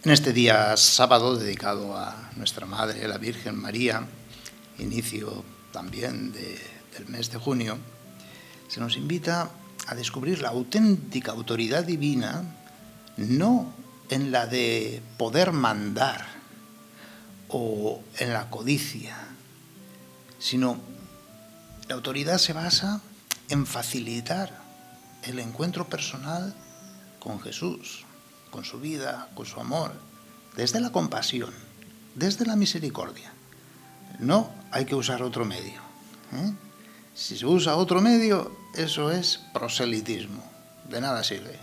En este día sábado dedicado a nuestra Madre, la Virgen María, inicio también del mes de junio, se nos invita a descubrir la auténtica autoridad divina, no en la de poder mandar o en la codicia, sino la autoridad se basa en facilitar el encuentro personal con Jesús, con su vida, con su amor, desde la compasión, desde la misericordia. No hay que usar otro medio. Si se usa otro medio, eso es proselitismo, de nada sirve.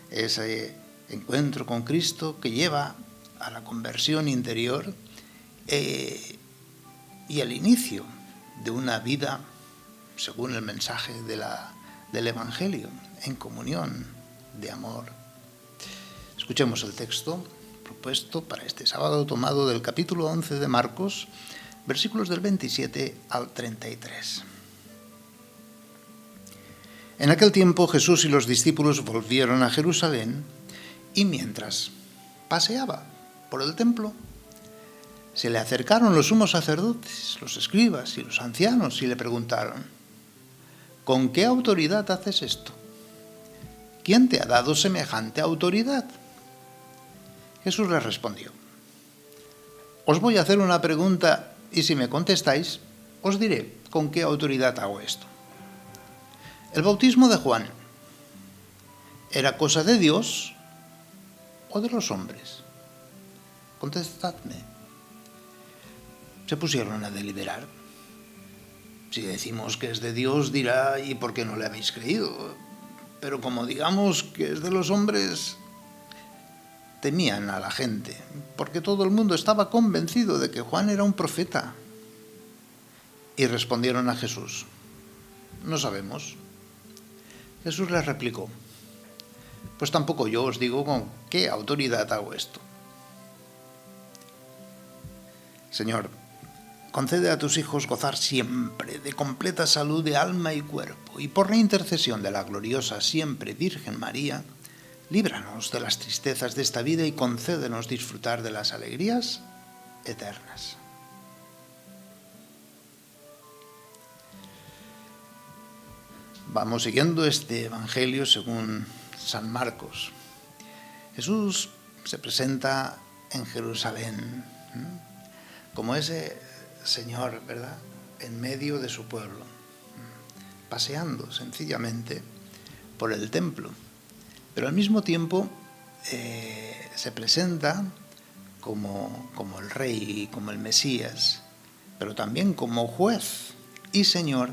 Ese encuentro con Cristo que lleva a la conversión interior y al inicio de una vida, según el mensaje del Evangelio, en comunión, de amor. Escuchemos el texto propuesto para este sábado, tomado del capítulo 11 de Marcos, versículos del 27 al 33. En aquel tiempo Jesús y los discípulos volvieron a Jerusalén y mientras paseaba por el templo, se le acercaron los sumos sacerdotes, los escribas y los ancianos y le preguntaron: ¿con qué autoridad haces esto? ¿Quién te ha dado semejante autoridad? Jesús les respondió: os voy a hacer una pregunta y si me contestáis, os diré con qué autoridad hago esto. ¿El bautismo de Juan era cosa de Dios o de los hombres? Contestadme. Se pusieron a deliberar. Si decimos que es de Dios, dirá: ¿y por qué no le habéis creído? Pero como digamos que es de los hombres, temían a la gente, porque todo el mundo estaba convencido de que Juan era un profeta. Y respondieron a Jesús: no sabemos. Jesús les replicó: pues tampoco yo os digo con qué autoridad hago esto. Señor, concede a tus hijos gozar siempre de completa salud de alma y cuerpo, y por la intercesión de la gloriosa siempre Virgen María, líbranos de las tristezas de esta vida y concédenos disfrutar de las alegrías eternas. Vamos siguiendo este Evangelio según San Marcos. Jesús se presenta en Jerusalén como ese Señor, ¿verdad?, en medio de su pueblo, paseando sencillamente por el templo. Pero al mismo tiempo se presenta como el rey, como el Mesías, pero también como juez y señor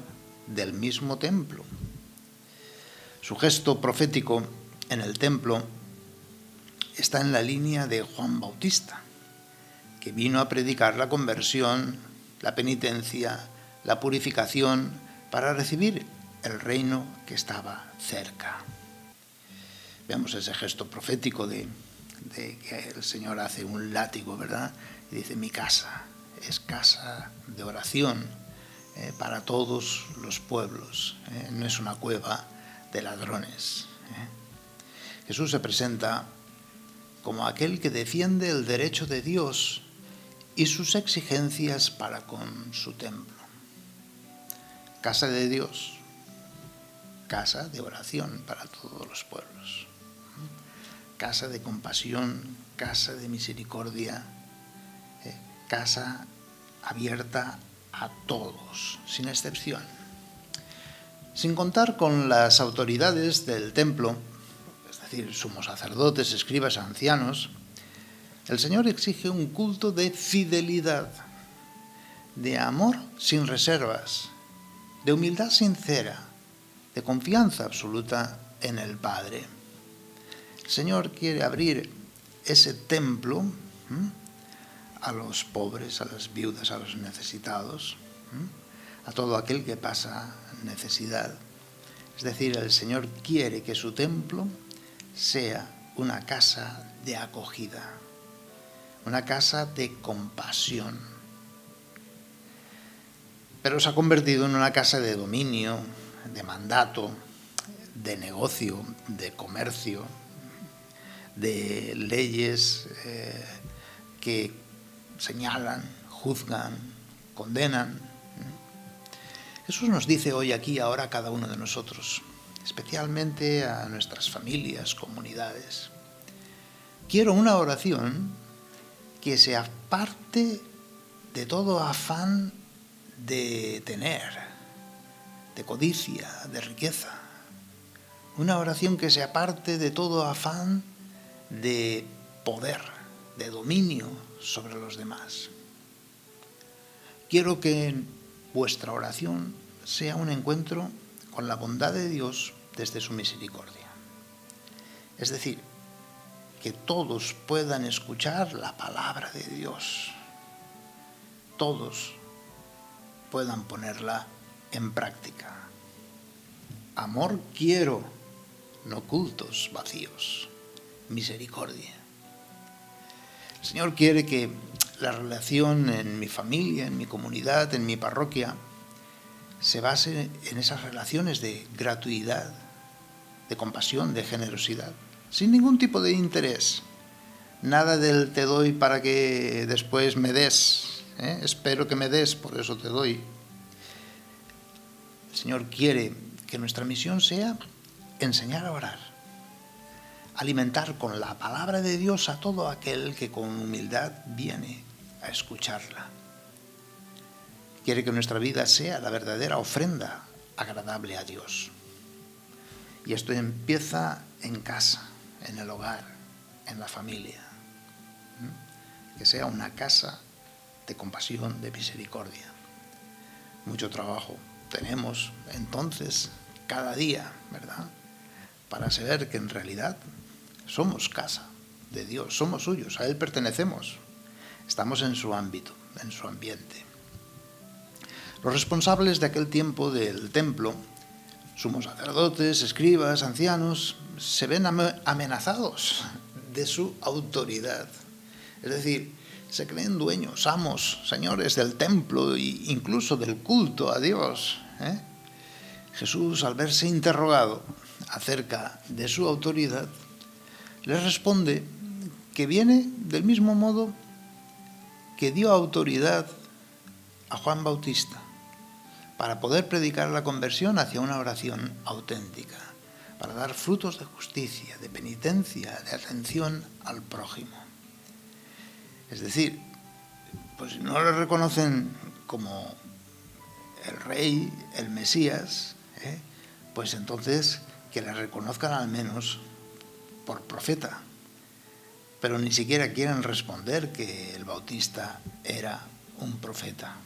del mismo templo. Su gesto profético en el templo está en la línea de Juan Bautista, que vino a predicar la conversión, la penitencia, la purificación para recibir el reino que estaba cerca. Veamos ese gesto profético de que el Señor hace un látigo, ¿verdad? Y dice: mi casa es casa de oración para todos los pueblos, no es una cueva de ladrones. Jesús se presenta como aquel que defiende el derecho de Dios y sus exigencias para con su templo. Casa de Dios, casa de oración para todos los pueblos. Casa de compasión, casa de misericordia, casa abierta a todos, sin excepción. Sin contar con las autoridades del templo, es decir, sumos sacerdotes, escribas, ancianos, el Señor exige un culto de fidelidad, de amor sin reservas, de humildad sincera, de confianza absoluta en el Padre. El Señor quiere abrir ese templo a los pobres, a las viudas, a los necesitados, a todo aquel que pasa necesidad. Es decir, el Señor quiere que su templo sea una casa de acogida, una casa de compasión. Pero se ha convertido en una casa de dominio, de mandato, de negocio, de comercio, de leyes que señalan, juzgan, condenan. Jesús nos dice hoy aquí, ahora, a cada uno de nosotros, especialmente a nuestras familias, comunidades: quiero una oración que se aparte de todo afán de tener, de codicia, de riqueza. Una oración que se aparte de todo afán de poder, de dominio sobre los demás. Quiero que vuestra oración sea un encuentro con la bondad de Dios desde su misericordia. Es decir, que todos puedan escuchar la palabra de Dios. Todos puedan ponerla en práctica. Amor quiero, no cultos vacíos. Misericordia. El Señor quiere que la relación en mi familia, en mi comunidad, en mi parroquia, se base en esas relaciones de gratuidad, de compasión, de generosidad, sin ningún tipo de interés. Nada del te doy para que después me des, espero que me des, por eso te doy. El Señor quiere que nuestra misión sea enseñar a orar, alimentar con la palabra de Dios a todo aquel que con humildad viene a escucharla. Quiere que nuestra vida sea la verdadera ofrenda agradable a Dios. Y esto empieza en casa, en el hogar, en la familia. Que sea una casa de compasión, de misericordia. Mucho trabajo tenemos entonces cada día, ¿verdad?, para saber que en realidad somos casa de Dios, somos suyos, a Él pertenecemos. Estamos en su ámbito, en su ambiente. Los responsables de aquel tiempo del templo, sumos sacerdotes, escribas, ancianos, se ven amenazados de su autoridad. Es decir, se creen dueños, amos, señores del templo e incluso del culto a Dios. Jesús, al verse interrogado acerca de su autoridad, les responde que viene del mismo modo que dio autoridad a Juan Bautista para poder predicar la conversión hacia una oración auténtica, para dar frutos de justicia, de penitencia, de atención al prójimo. Es decir, pues si no le reconocen como el rey, el Mesías, pues entonces que le reconozcan al menos por profeta. Pero ni siquiera quieren responder que el Bautista era un profeta.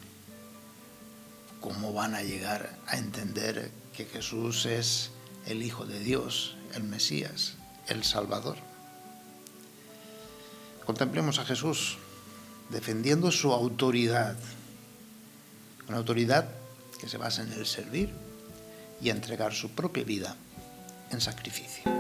¿Cómo van a llegar a entender que Jesús es el Hijo de Dios, el Mesías, el Salvador? Contemplemos a Jesús defendiendo su autoridad, una autoridad que se basa en el servir y entregar su propia vida en sacrificio.